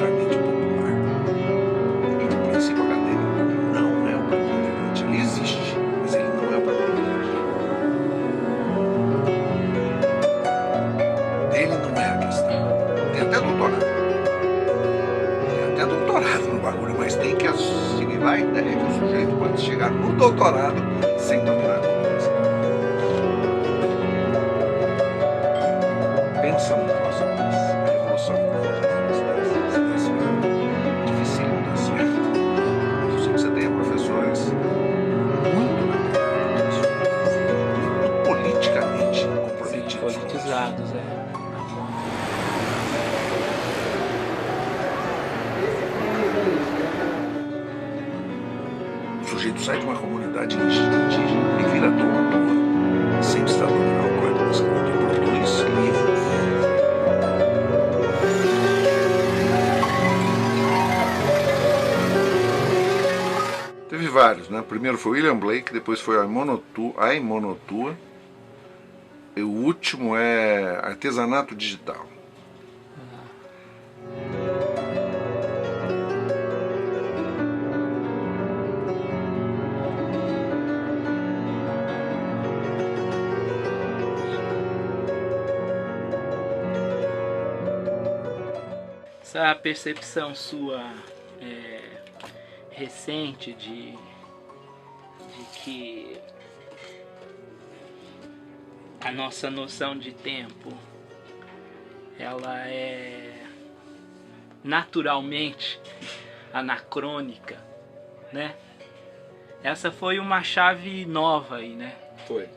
particularmente popular. E o princípio acadêmico não é o preponderante. Ele existe, mas ele não é o preponderante. Ele não é a questão. Tem até doutorado. Tem até doutorado no bagulho, mas tem que assimilar a ideia que o sujeito pode chegar no doutorado sem dominar a complexidade. Pensa no próximo país. A revolução que vai fazer é difícil de dar certo. Mas eu sei que você tenha professores muito na terra, muito politicamente comprometidos. Politizados, O sujeito sai de uma comunidade indígena e vira doutor, sem estar dominando o código escrito, e produz livros. Teve vários, né? Primeiro foi William Blake, depois foi Aimonotua, e o último é Artesanato Digital. Essa percepção sua recente de que a nossa noção de tempo ela é naturalmente anacrônica, né? Essa foi uma chave nova aí, né? Foi.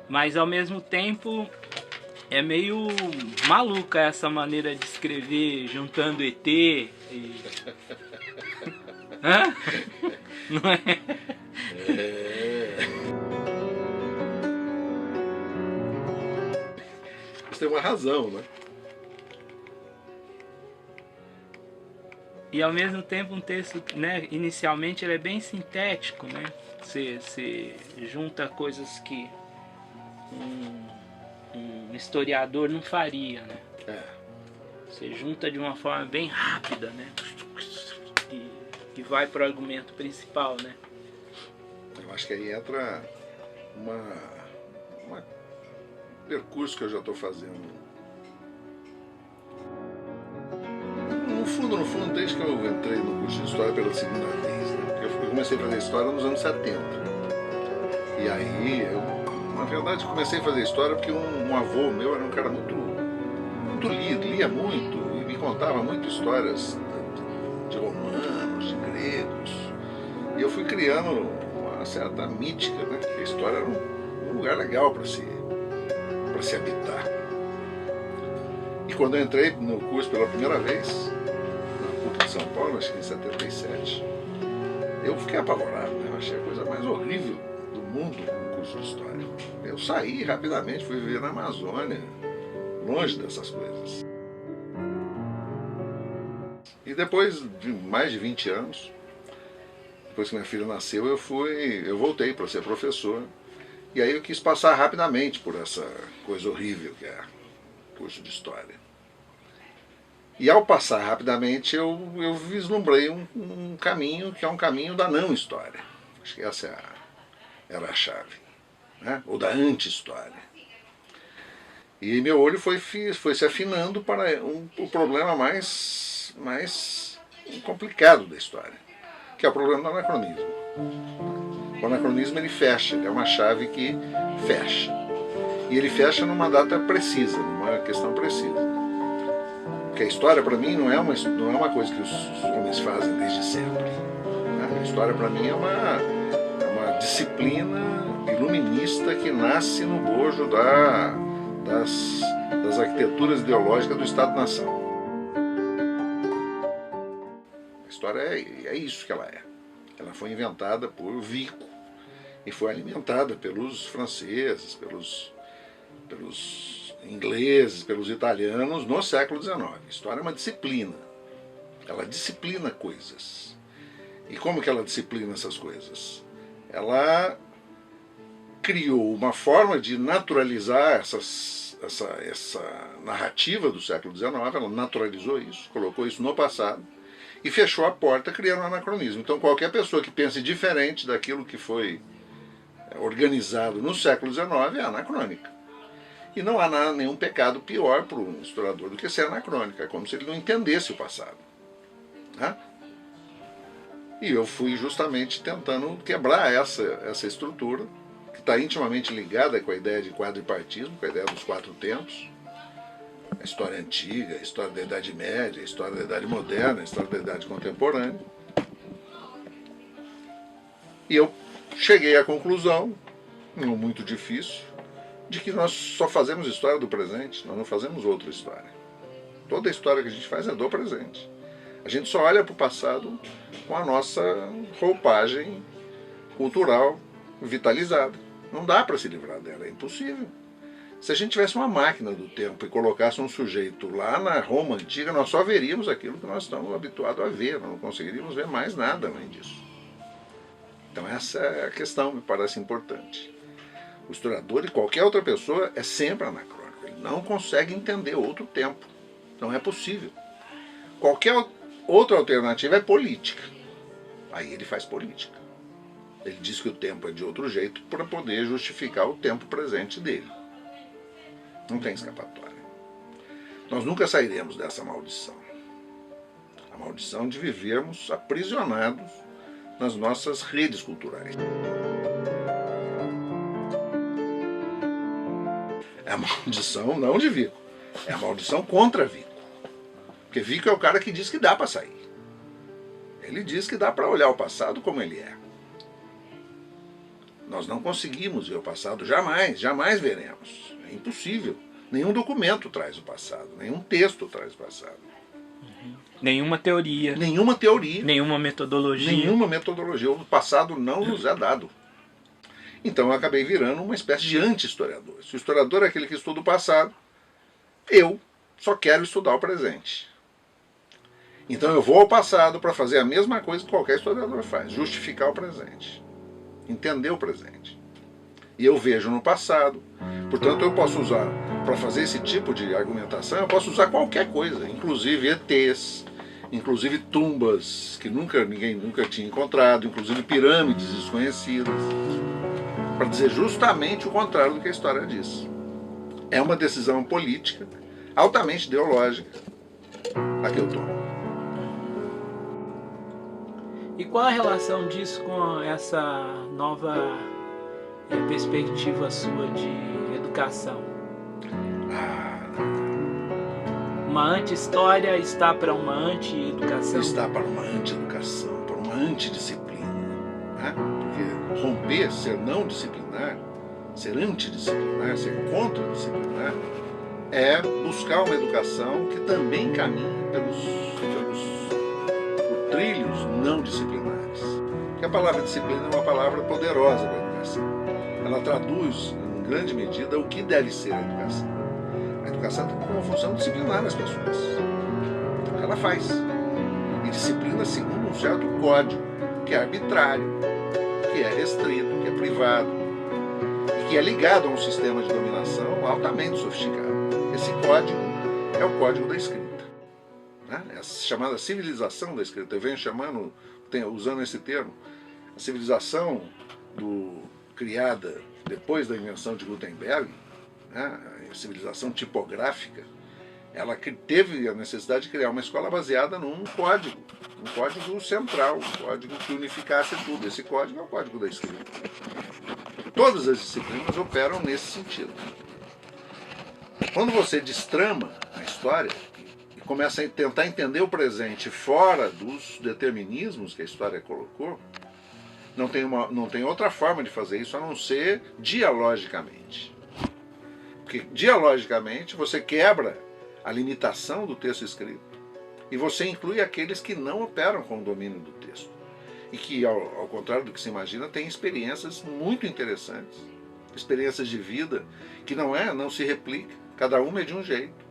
Mas ao mesmo tempo é meio maluca essa maneira de escrever juntando ET e... Hã? Não é? Isso tem uma razão, né? E ao mesmo tempo um texto, né, inicialmente ele é bem sintético, né? Você junta coisas que um historiador não faria, né? Você junta de uma forma bem rápida, né? E vai para o argumento principal, né? Eu acho que aí entra um percurso que eu já estou fazendo. No fundo, desde que eu entrei no curso de História pela segunda vez, né? Porque eu comecei a fazer História nos anos 70. E aí, na verdade, comecei a fazer História porque um avô meu era um cara muito lido, lia muito e me contava muito histórias de romanos, de gregos. E eu fui criando uma certa mítica, né? Que a história era um lugar legal para se habitar. E quando eu entrei no curso pela primeira vez, na PUC de São Paulo, acho que em 77, eu fiquei apavorado, né? Eu achei a coisa mais horrível do mundo o curso de História. Eu saí rapidamente, fui viver na Amazônia, longe dessas coisas. E depois de mais de 20 anos, depois que minha filha nasceu, eu voltei para ser professor. E aí eu quis passar rapidamente por essa coisa horrível que é o curso de História. E ao passar rapidamente eu vislumbrei um caminho que é um caminho da não história. Acho que essa era a chave, né? Ou da anti-história. E meu olho foi se afinando para o problema mais complicado da história, que é o problema do anacronismo. O anacronismo ele fecha, ele é uma chave que fecha. E ele fecha numa data precisa, numa questão precisa. Porque a história para mim não é uma coisa que os homens fazem desde sempre. A história para mim é uma disciplina iluminista que nasce no bojo das arquiteturas ideológicas do Estado-nação. A história é isso que ela é. Ela foi inventada por Vico e foi alimentada pelos franceses, pelos ingleses, pelos italianos no século XIX. A história é uma disciplina. Ela disciplina coisas. E como que ela disciplina essas coisas? Ela criou uma forma de naturalizar essa narrativa do século XIX, ela naturalizou isso, colocou isso no passado e fechou a porta criando um anacronismo. Então qualquer pessoa que pense diferente daquilo que foi organizado no século XIX é anacrônica. E não há nenhum pecado pior para um historiador do que ser anacrônico. É como se ele não entendesse o passado. Né? E eu fui justamente tentando quebrar essa estrutura, que está intimamente ligada com a ideia de quadripartismo, com a ideia dos 4 tempos. A história antiga, a história da Idade Média, a história da Idade Moderna, a história da Idade Contemporânea. E eu cheguei à conclusão, não muito difícil, de que nós só fazemos história do presente, nós não fazemos outra história. Toda a história que a gente faz é do presente. A gente só olha para o passado com a nossa roupagem cultural vitalizada. Não dá para se livrar dela, é impossível. Se a gente tivesse uma máquina do tempo e colocasse um sujeito lá na Roma antiga, nós só veríamos aquilo que nós estamos habituados a ver, nós não conseguiríamos ver mais nada além disso. Então essa é a questão, me parece importante. O historiador e qualquer outra pessoa é sempre anacrônico. Ele não consegue entender outro tempo. Não é possível. Qualquer outra alternativa é política. Aí ele faz política. Ele diz que o tempo é de outro jeito para poder justificar o tempo presente dele. Não tem escapatória. Nós nunca sairemos dessa maldição. A maldição de vivermos aprisionados nas nossas redes culturais. É a maldição não de Vico, é a maldição contra Vico. Porque Vico é o cara que diz que dá para sair. Ele diz que dá para olhar o passado como ele é. Nós não conseguimos ver o passado, jamais veremos. É impossível. Nenhum documento traz o passado, nenhum texto traz o passado. Nenhuma teoria. Nenhuma teoria. Nenhuma metodologia. Nenhuma metodologia. O passado não nos é dado. Então eu acabei virando uma espécie de anti-historiador. Se o historiador é aquele que estuda o passado, eu só quero estudar o presente. Então eu vou ao passado para fazer a mesma coisa que qualquer historiador faz, justificar o presente, entender o presente. E eu vejo no passado, portanto eu posso usar, para fazer esse tipo de argumentação, eu posso usar qualquer coisa, inclusive ETs, inclusive tumbas que ninguém nunca tinha encontrado, inclusive pirâmides desconhecidas, para dizer justamente o contrário do que a história diz. É uma decisão política, altamente ideológica, a que eu tomo. E qual a relação disso com essa nova perspectiva sua de educação? Uma anti-história está para uma anti-educação? Está para uma anti-educação, para uma antidisciplina. Né? Porque romper, ser não disciplinar, ser antidisciplinar, ser contradisciplinar, é buscar uma educação que também caminhe por trilhos não disciplinares. Porque a palavra disciplina é uma palavra poderosa para a educação. Ela traduz, em grande medida, o que deve ser a educação. A educação tem como função disciplinar as pessoas. Ela faz. E disciplina segundo um certo código, que é arbitrário, que é restrito, que é privado, e que é ligado a um sistema de dominação altamente sofisticado. Esse código é o código da escrita. Né? É a chamada civilização da escrita. Eu venho usando esse termo. A civilização criada depois da invenção de Gutenberg, né, a civilização tipográfica, ela teve a necessidade de criar uma escola baseada num código central, um código que unificasse tudo. Esse código é o código da escrita. Todas as disciplinas operam nesse sentido. Quando você destrama a história e começa a tentar entender o presente fora dos determinismos que a história colocou, não tem outra forma de fazer isso a não ser dialogicamente. Porque dialogicamente você quebra a limitação do texto escrito e você inclui aqueles que não operam com o domínio do texto e que, ao contrário do que se imagina, têm experiências muito interessantes, experiências de vida que não se replica, cada uma é de um jeito,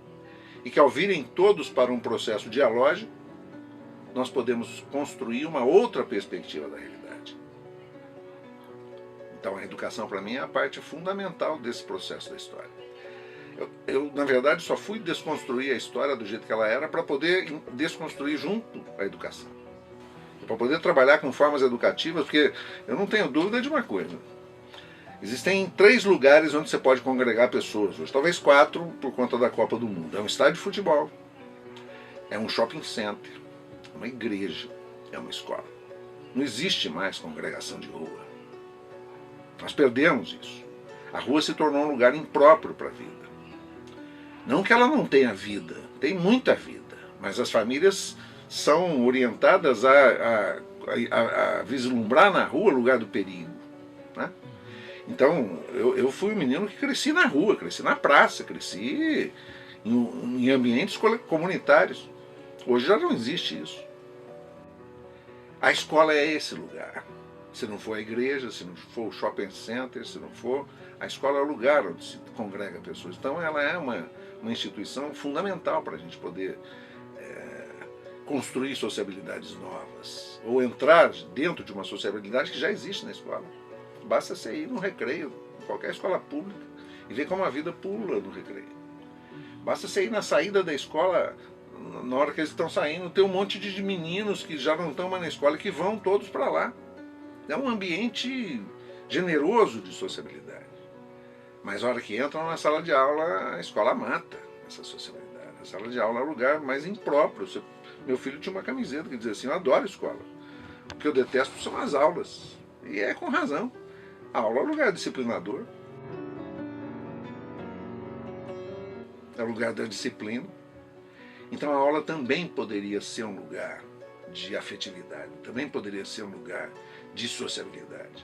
e que ao virem todos para um processo dialógico, nós podemos construir uma outra perspectiva da realidade. Então a educação para mim é a parte fundamental desse processo da história. Na verdade, só fui desconstruir a história do jeito que ela era para poder desconstruir junto a educação. Para poder trabalhar com formas educativas, porque eu não tenho dúvida de uma coisa. Existem 3 lugares onde você pode congregar pessoas hoje, talvez 4 por conta da Copa do Mundo. É um estádio de futebol, é um shopping center, é uma igreja, é uma escola. Não existe mais congregação de rua. Nós perdemos isso. A rua se tornou um lugar impróprio para a vida. Não que ela não tenha vida, tem muita vida, mas as famílias são orientadas a vislumbrar na rua o lugar do perigo, né? Então, eu fui um menino que cresci na rua, cresci na praça, cresci em ambientes comunitários. Hoje já não existe isso. A escola é esse lugar. Se não for a igreja, se não for o shopping center, se não for... A escola é o lugar onde se congrega pessoas. Então, ela é uma instituição fundamental para a gente poder construir sociabilidades novas, ou entrar dentro de uma sociabilidade que já existe na escola. Basta você ir no recreio, em qualquer escola pública, e ver como a vida pula no recreio. Basta você ir na saída da escola, na hora que eles estão saindo, tem um monte de meninos que já não estão mais na escola e que vão todos para lá. É um ambiente generoso de sociabilidade. Mas a hora que entram na sala de aula, a escola mata essa sociabilidade. A sala de aula é o lugar mais impróprio. Meu filho tinha uma camiseta que dizia assim: eu adoro a escola. O que eu detesto são as aulas. E é com razão. A aula é o lugar disciplinador. É o lugar da disciplina. Então a aula também poderia ser um lugar de afetividade. Também poderia ser um lugar de sociabilidade.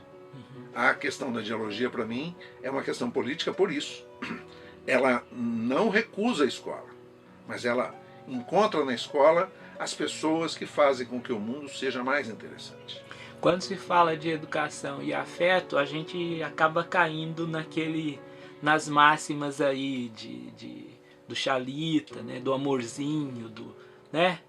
A questão da dialogia, para mim, é uma questão política por isso. Ela não recusa a escola, mas ela encontra na escola as pessoas que fazem com que o mundo seja mais interessante. Quando se fala de educação e afeto, a gente acaba caindo nas máximas aí do Xalita, né, do amorzinho, né?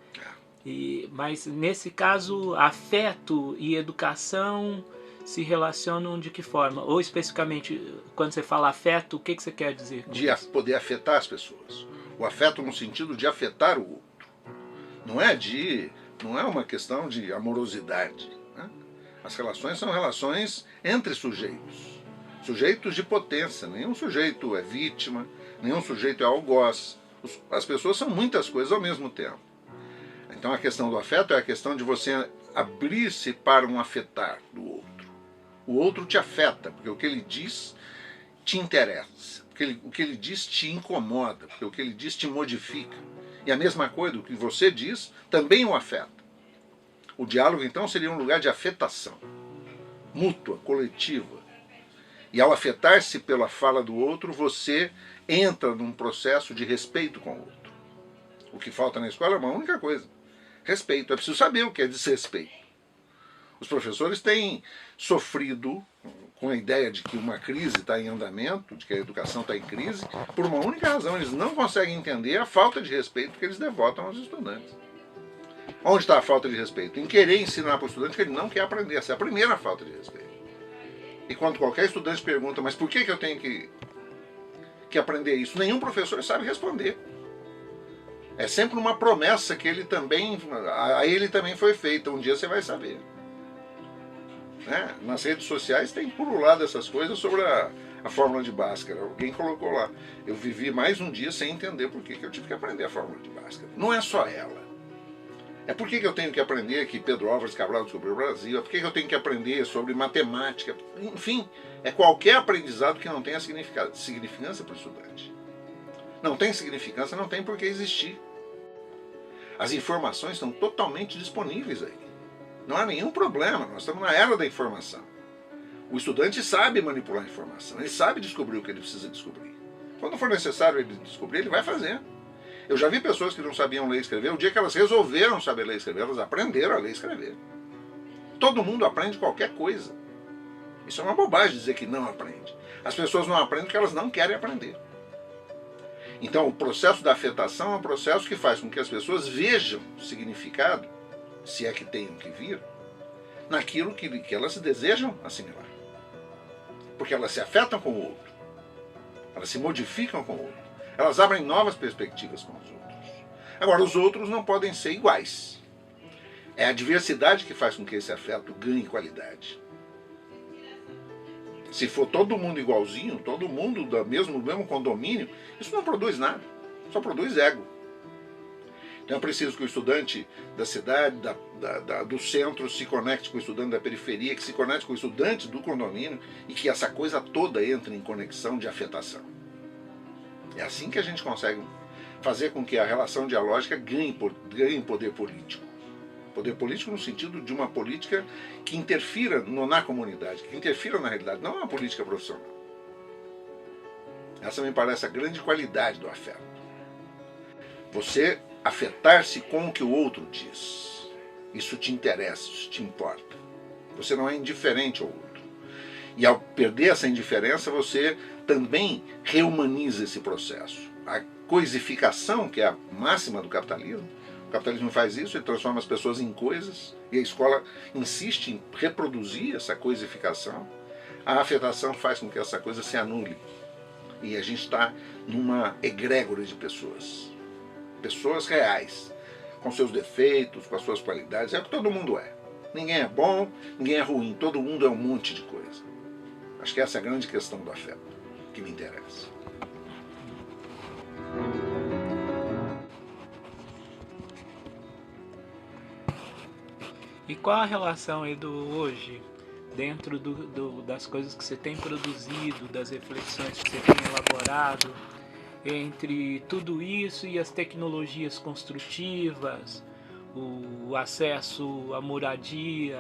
Mas nesse caso, afeto e educação se relacionam de que forma? Ou especificamente, quando você fala afeto, o que você quer dizer com isso? Poder afetar as pessoas. O afeto no sentido de afetar o outro. Não é uma questão de amorosidade, né? As relações são relações entre sujeitos. Sujeitos de potência. Nenhum sujeito é vítima, nenhum sujeito é algoz. As pessoas são muitas coisas ao mesmo tempo. Então a questão do afeto é a questão de você abrir-se para um afetar do outro. O outro te afeta, porque o que ele diz te interessa, porque o que ele diz te incomoda, porque o que ele diz te modifica. E a mesma coisa, o que você diz também o afeta. O diálogo, então, seria um lugar de afetação, mútua, coletiva. E ao afetar-se pela fala do outro, você entra num processo de respeito com o outro. O que falta na escola é uma única coisa: respeito. É preciso saber o que é desrespeito. Os professores têm sofrido com a ideia de que uma crise está em andamento, de que a educação está em crise, por uma única razão: eles não conseguem entender a falta de respeito que eles devotam aos estudantes. Onde está a falta de respeito? Em querer ensinar para o estudante que ele não quer aprender. Essa é a primeira falta de respeito. E quando qualquer estudante pergunta: mas por que eu tenho que aprender isso? Nenhum professor sabe responder. É sempre uma promessa que a ele também foi feita. Um dia você vai saber. Né? Nas redes sociais tem pululado essas coisas sobre a fórmula de Bhaskara. Alguém colocou lá: eu vivi mais um dia sem entender por que eu tive que aprender a fórmula de Bhaskara. Não é só ela. É por que eu tenho que aprender que Pedro Álvares Cabral descobriu o Brasil, é por que eu tenho que aprender sobre matemática. Enfim, é qualquer aprendizado que não tenha significância para o estudante. Não tem significância, não tem por que existir. As informações estão totalmente disponíveis aí. Não há nenhum problema, nós estamos na era da informação. O estudante sabe manipular a informação, ele sabe descobrir o que ele precisa descobrir. Quando for necessário ele descobrir, ele vai fazer. Eu já vi pessoas que não sabiam ler e escrever, o dia que elas resolveram saber ler e escrever, elas aprenderam a ler e escrever. Todo mundo aprende qualquer coisa. Isso é uma bobagem dizer que não aprende. As pessoas não aprendem porque elas não querem aprender. Então o processo da afetação é um processo que faz com que as pessoas vejam significado, se é que tenham que vir, naquilo que elas desejam assimilar. Porque elas se afetam com o outro. Elas se modificam com o outro. Elas abrem novas perspectivas com os outros. Agora, os outros não podem ser iguais. É a diversidade que faz com que esse afeto ganhe qualidade. Se for todo mundo igualzinho, todo mundo do mesmo condomínio, isso não produz nada, só produz ego. Então é preciso que o estudante da cidade, do centro, se conecte com o estudante da periferia, que se conecte com o estudante do condomínio e que essa coisa toda entre em conexão de afetação. É assim que a gente consegue fazer com que a relação dialógica ganhe poder político. Poder político no sentido de uma política que interfira na comunidade, que interfira na realidade, não uma política profissional. Essa me parece a grande qualidade do afeto. Você afetar-se com o que o outro diz. Isso te interessa, isso te importa. Você não é indiferente ao outro. E ao perder essa indiferença, você também reumaniza esse processo. A coisificação, que é a máxima do capitalismo, o capitalismo faz isso, ele transforma as pessoas em coisas, e a escola insiste em reproduzir essa coisificação. A afetação faz com que essa coisa se anule. E a gente está numa egrégora de pessoas. Pessoas reais, com seus defeitos, com as suas qualidades, é o que todo mundo é. Ninguém é bom, ninguém é ruim, todo mundo é um monte de coisa. Acho que essa é a grande questão do afeto, que me interessa. E qual a relação, Edu, hoje, dentro das coisas que você tem produzido, das reflexões que você tem elaborado, entre tudo isso e as tecnologias construtivas, o acesso à moradia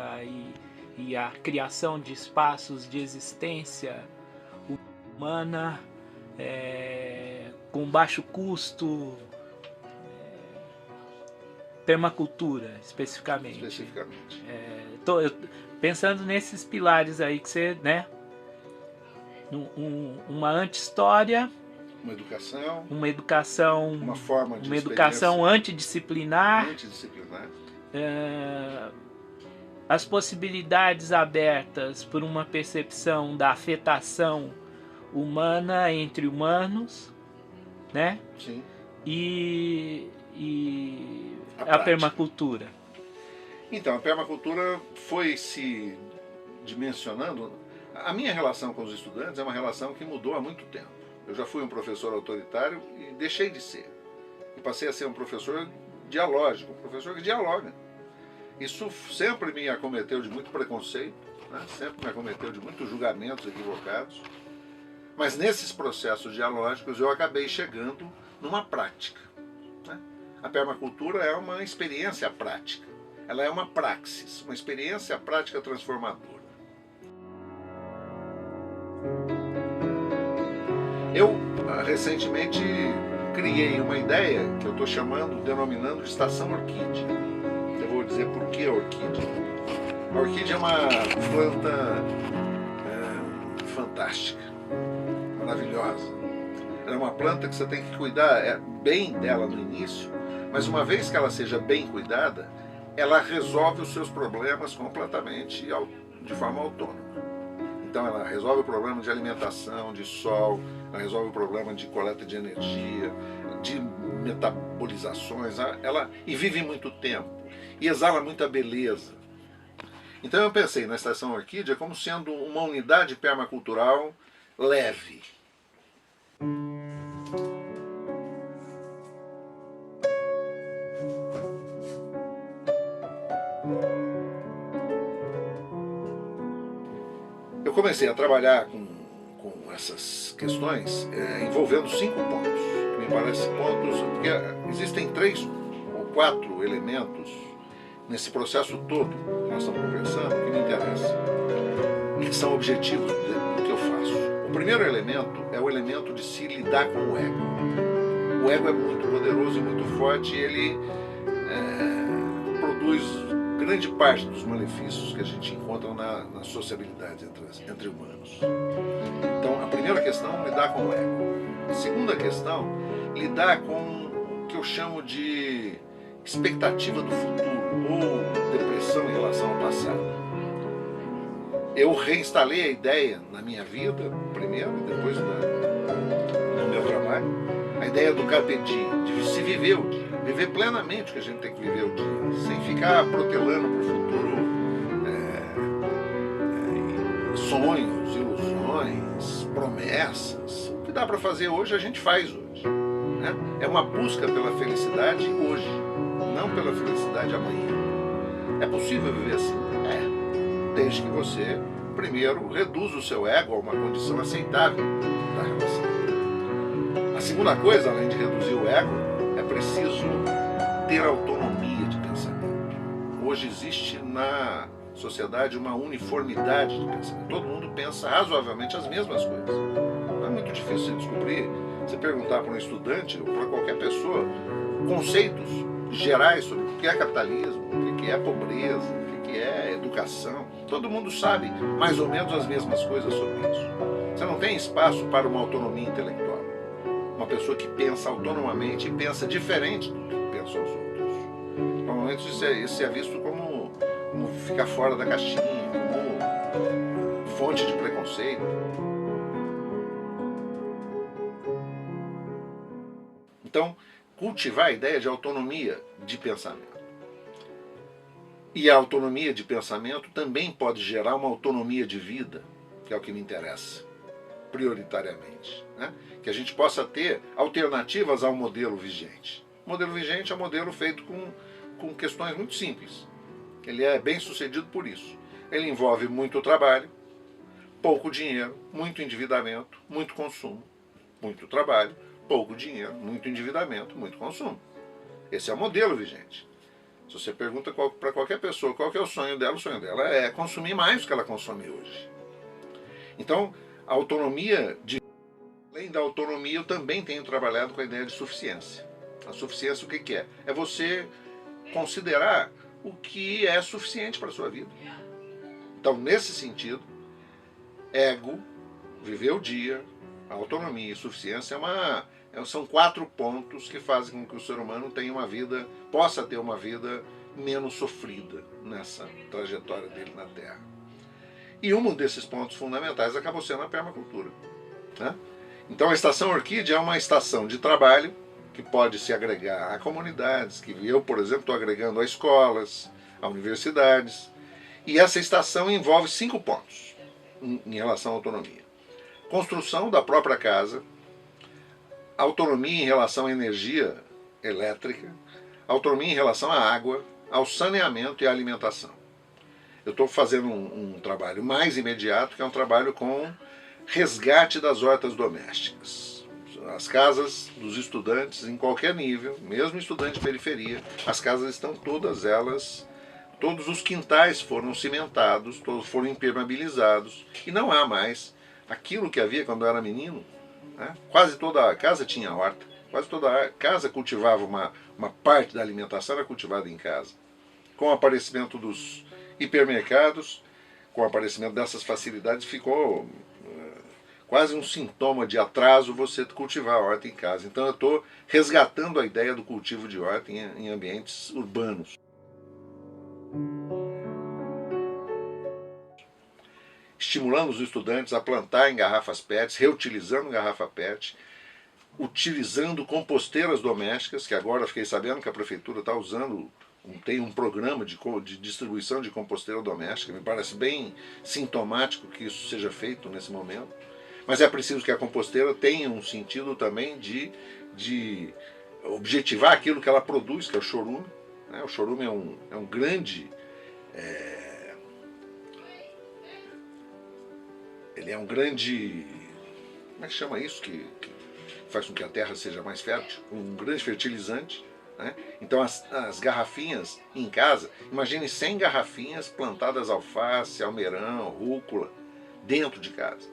e a criação de espaços de existência humana com baixo custo, permacultura especificamente. Pensando nesses pilares aí que você, né? Uma anti-história, uma educação, uma forma de uma educação antidisciplinar, as possibilidades abertas por uma percepção da afetação humana entre humanos, né? Sim. E a permacultura. Então, a permacultura foi se dimensionando. A minha relação com os estudantes é uma relação que mudou há muito tempo. Eu já fui um professor autoritário e deixei de ser. E passei a ser um professor dialógico, um professor que dialoga. Isso sempre me acometeu de muito preconceito, né? Sempre me acometeu de muitos julgamentos equivocados. Mas nesses processos dialógicos eu acabei chegando numa prática. Né? A permacultura é uma experiência prática. Ela é uma praxis, uma experiência prática transformadora. Eu recentemente criei uma ideia que eu estou denominando de estação orquídea. Eu vou dizer por que a orquídea. A orquídea é uma planta fantástica, maravilhosa. Ela é uma planta que você tem que cuidar bem dela no início, mas uma vez que ela seja bem cuidada, ela resolve os seus problemas completamente de forma autônoma. Então ela resolve o problema de alimentação, de sol, ela resolve o problema de coleta de energia, de metabolizações, e vive muito tempo, e exala muita beleza. Então eu pensei na Estação Orquídea como sendo uma unidade permacultural leve. Eu comecei a trabalhar com essas questões envolvendo 5 pontos, que me parecem pontos, porque existem 3 ou 4 elementos nesse processo todo que nós estamos conversando que me interessam e que são objetivos do que eu faço. O primeiro elemento é o elemento de se lidar com o ego. O ego é muito poderoso e muito forte, e ele produz grande parte dos malefícios que a gente encontra na sociabilidade entre humanos. Então, a primeira questão, lidar com o ego. A segunda questão, lidar com o que eu chamo de expectativa do futuro ou depressão em relação ao passado. Eu reinstalei a ideia na minha vida, primeiro e depois no meu trabalho, a ideia do carpe diem, de se viver o dia, viver plenamente o que a gente tem que viver o dia, sem ficar protelando para o futuro sonhos, ilusões, promessas. O que dá para fazer hoje, a gente faz hoje. Né? É uma busca pela felicidade hoje, não pela felicidade amanhã. É possível viver assim? É, desde que você, primeiro, reduza o seu ego a uma condição aceitável da relação. A segunda coisa, além de reduzir o ego, é preciso ter autonomia de pensamento. Hoje existe na sociedade uma uniformidade de pensamento. Todo mundo pensa razoavelmente as mesmas coisas. Não é muito difícil você descobrir, você perguntar para um estudante ou para qualquer pessoa conceitos gerais sobre o que é capitalismo, o que é pobreza, o que é educação. Todo mundo sabe mais ou menos as mesmas coisas sobre isso. Você não tem espaço para uma autonomia intelectual. Uma pessoa que pensa autonomamente e pensa diferente do que pensam os outros. Normalmente isso é visto como ficar fora da caixinha, como fonte de preconceito. Então, cultivar a ideia de autonomia de pensamento. E a autonomia de pensamento também pode gerar uma autonomia de vida, que é o que me interessa, prioritariamente. Né? Que a gente possa ter alternativas ao modelo vigente. O modelo vigente é um modelo feito com questões muito simples. Ele é bem sucedido por isso. Ele envolve muito trabalho, pouco dinheiro, muito endividamento, muito consumo. Muito trabalho, pouco dinheiro, muito endividamento, muito consumo. Esse é o modelo vigente. Se você pergunta para qualquer pessoa qual que é o sonho dela é consumir mais do que ela consome hoje. Então, a autonomia, além da autonomia, eu também tenho trabalhado com a ideia de suficiência. A suficiência o que é? É você considerar o que é suficiente para a sua vida. Então, nesse sentido, ego, viver o dia, autonomia e suficiência são 4 pontos que fazem com que o ser humano possa ter uma vida menos sofrida nessa trajetória dele na Terra. E um desses pontos fundamentais acabou sendo a permacultura. Né? Então a Estação Orquídea é uma estação de trabalho que pode se agregar a comunidades, que eu, por exemplo, estou agregando a escolas, a universidades. E essa estação envolve 5 pontos em relação à autonomia. Construção da própria casa, autonomia em relação à energia elétrica, autonomia em relação à água, ao saneamento e à alimentação. Eu estou fazendo um trabalho mais imediato, que é um trabalho com resgate das hortas domésticas. As casas dos estudantes, em qualquer nível, mesmo estudante de periferia, as casas estão todas elas, todos os quintais foram cimentados, todos foram impermeabilizados, e não há mais aquilo que havia quando eu era menino. Né? Quase toda a casa tinha horta, quase toda a casa cultivava uma parte da alimentação era cultivada em casa. Com o aparecimento dos hipermercados, com o aparecimento dessas facilidades, ficou quase um sintoma de atraso você cultivar a horta em casa. Então eu estou resgatando a ideia do cultivo de horta em ambientes urbanos. Estimulando os estudantes a plantar em garrafas PET, reutilizando garrafa PET, utilizando composteiras domésticas, que agora fiquei sabendo que a prefeitura está usando, tem um programa de distribuição de composteira doméstica. Me parece bem sintomático que isso seja feito nesse momento. Mas é preciso que a composteira tenha um sentido também de objetivar aquilo que ela produz, que é o chorume. Né? O chorume é um grande... ele é um grande... como é que chama isso? Que faz com que a terra seja mais fértil. Um grande fertilizante. Né? Então as garrafinhas em casa, imagine 100 garrafinhas plantadas alface, almeirão, rúcula, dentro de casa.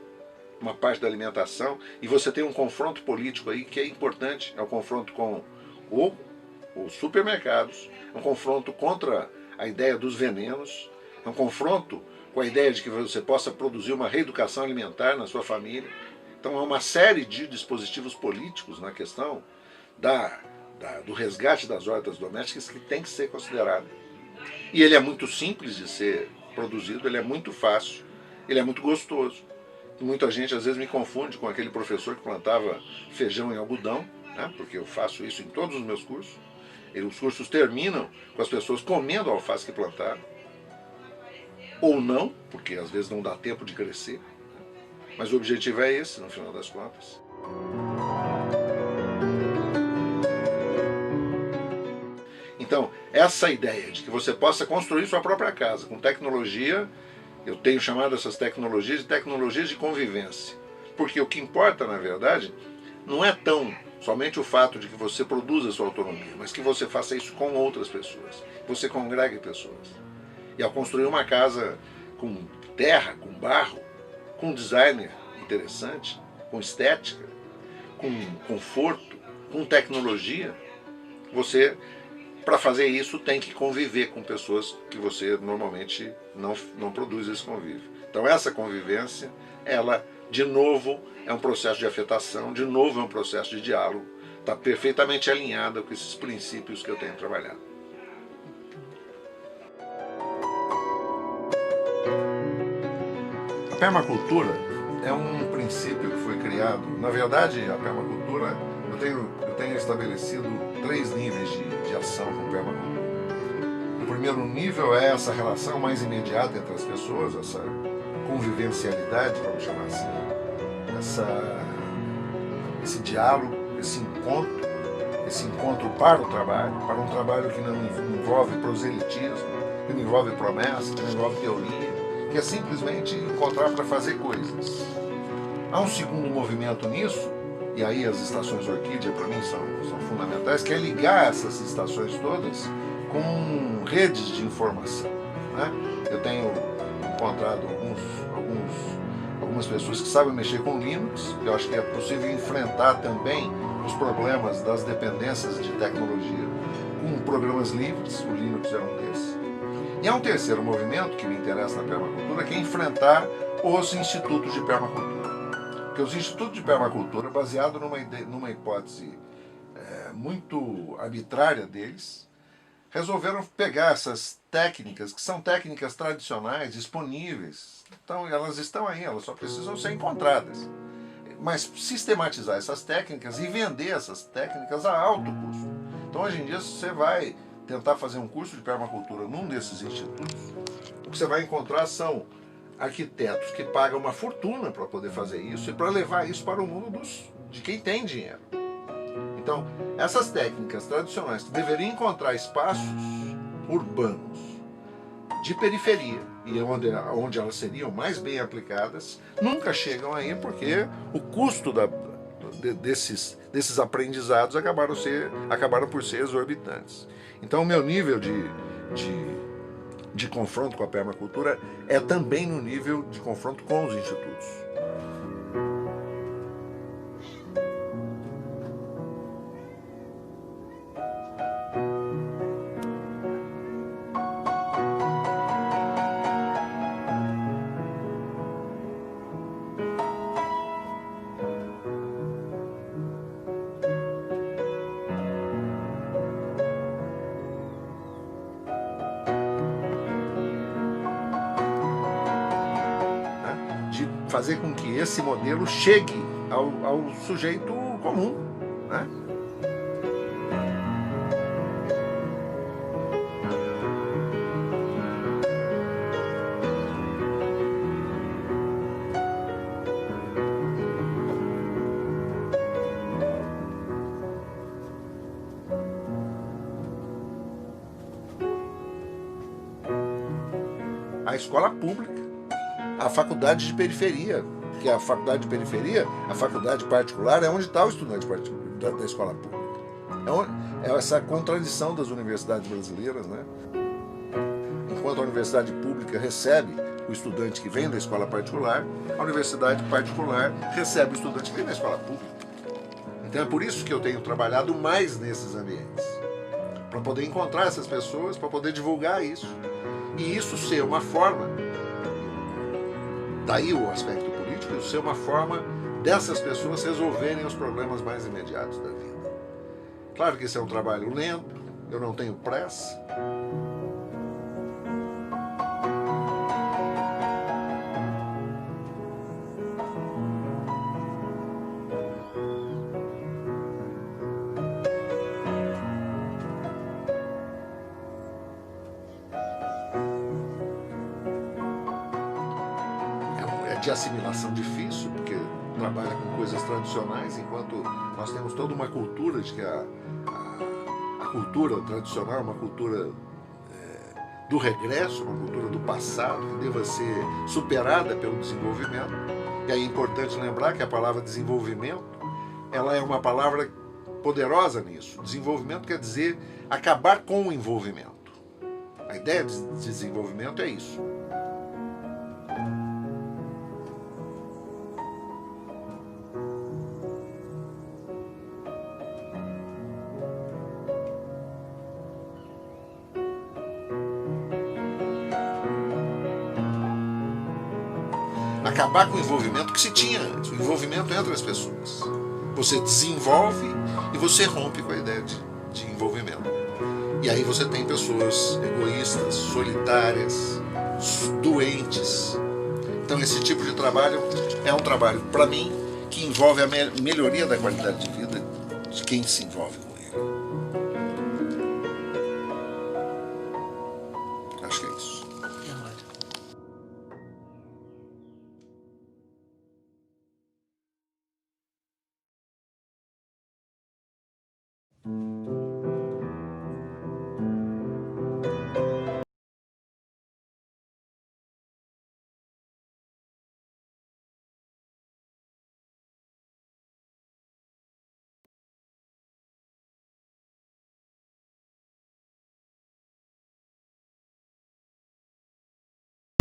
Uma parte da alimentação, e você tem um confronto político aí que é importante, é o confronto com os supermercados, é um confronto contra a ideia dos venenos, é um confronto com a ideia de que você possa produzir uma reeducação alimentar na sua família. Então há uma série de dispositivos políticos na questão do resgate das hortas domésticas que tem que ser considerado. E ele é muito simples de ser produzido, ele é muito fácil, ele é muito gostoso. Muita gente às vezes me confunde com aquele professor que plantava feijão em algodão, né? Porque eu faço isso em todos os meus cursos. E os cursos terminam com as pessoas comendo a alface que plantaram, ou não, porque às vezes não dá tempo de crescer, mas o objetivo é esse, no final das contas. Então, essa ideia de que você possa construir sua própria casa com tecnologia, eu tenho chamado essas tecnologias de tecnologias de convivência, porque o que importa, na verdade, não é tão somente o fato de que você produza sua autonomia, mas que você faça isso com outras pessoas, que você congregue pessoas. E ao construir uma casa com terra, com barro, com design interessante, com estética, com conforto, com tecnologia, você, para fazer isso, tem que conviver com pessoas que você normalmente não produz esse convívio. Então essa convivência, ela, de novo, é um processo de afetação, de novo é um processo de diálogo, está perfeitamente alinhada com esses princípios que eu tenho trabalhado. A permacultura é um princípio que foi criado. Na verdade, a permacultura, eu tenho estabelecido 3 níveis de ação com permacultura. O primeiro nível é essa relação mais imediata entre as pessoas, essa convivencialidade, vamos chamar assim, esse diálogo, esse encontro para o trabalho, para um trabalho que não envolve proselitismo, que não envolve promessa, que não envolve teoria, que é simplesmente encontrar para fazer coisas. Há um segundo movimento nisso, e aí as estações orquídea para mim são fundamentais, que é ligar essas estações todas com redes de informação, né? Eu tenho encontrado algumas pessoas que sabem mexer com Linux. Eu acho que é possível enfrentar também os problemas das dependências de tecnologia com programas livres. O Linux é um desses. E há um terceiro movimento que me interessa na permacultura, que é enfrentar os institutos de permacultura. Porque os institutos de permacultura, baseado numa hipótese muito arbitrária deles, resolveram pegar essas técnicas, que são técnicas tradicionais, disponíveis. Então elas estão aí, elas só precisam ser encontradas. Mas sistematizar essas técnicas e vender essas técnicas a alto custo. Então hoje em dia, se você vai tentar fazer um curso de permacultura num desses institutos, o que você vai encontrar são arquitetos que pagam uma fortuna para poder fazer isso e para levar isso para o mundo de quem tem dinheiro. Então, essas técnicas tradicionais que deveriam encontrar espaços urbanos de periferia e onde elas seriam mais bem aplicadas, nunca chegam aí porque o custo desses aprendizados acabaram por ser exorbitantes. Então, o meu nível de confronto com a permacultura é também no nível de confronto com os institutos. Fazer com que esse modelo chegue ao sujeito comum, né? A escola pública, a faculdade de periferia, que a faculdade de periferia, a faculdade particular, é onde está o estudante da escola pública. É essa contradição das universidades brasileiras, né? Enquanto a universidade pública recebe o estudante que vem da escola particular, a universidade particular recebe o estudante que vem da escola pública. Então é por isso que eu tenho trabalhado mais nesses ambientes, para poder encontrar essas pessoas, para poder divulgar isso. E isso ser uma forma, daí o aspecto político, isso ser uma forma dessas pessoas resolverem os problemas mais imediatos da vida. Claro que esse é um trabalho lento, eu não tenho pressa. de assimilação difícil, porque trabalha com coisas tradicionais, enquanto nós temos toda uma cultura de que a cultura tradicional é uma cultura do regresso, uma cultura do passado, que deva ser superada pelo desenvolvimento. E aí é importante lembrar que a palavra desenvolvimento, ela é uma palavra poderosa nisso. Desenvolvimento quer dizer acabar com o envolvimento. A ideia de desenvolvimento é isso. Acabar com o envolvimento que se tinha antes, o envolvimento entre as pessoas. Você desenvolve e você rompe com a ideia de envolvimento. E aí você tem pessoas egoístas, solitárias, doentes. Então esse tipo de trabalho é um trabalho, para mim, que envolve a melhoria da qualidade de vida de quem se envolve.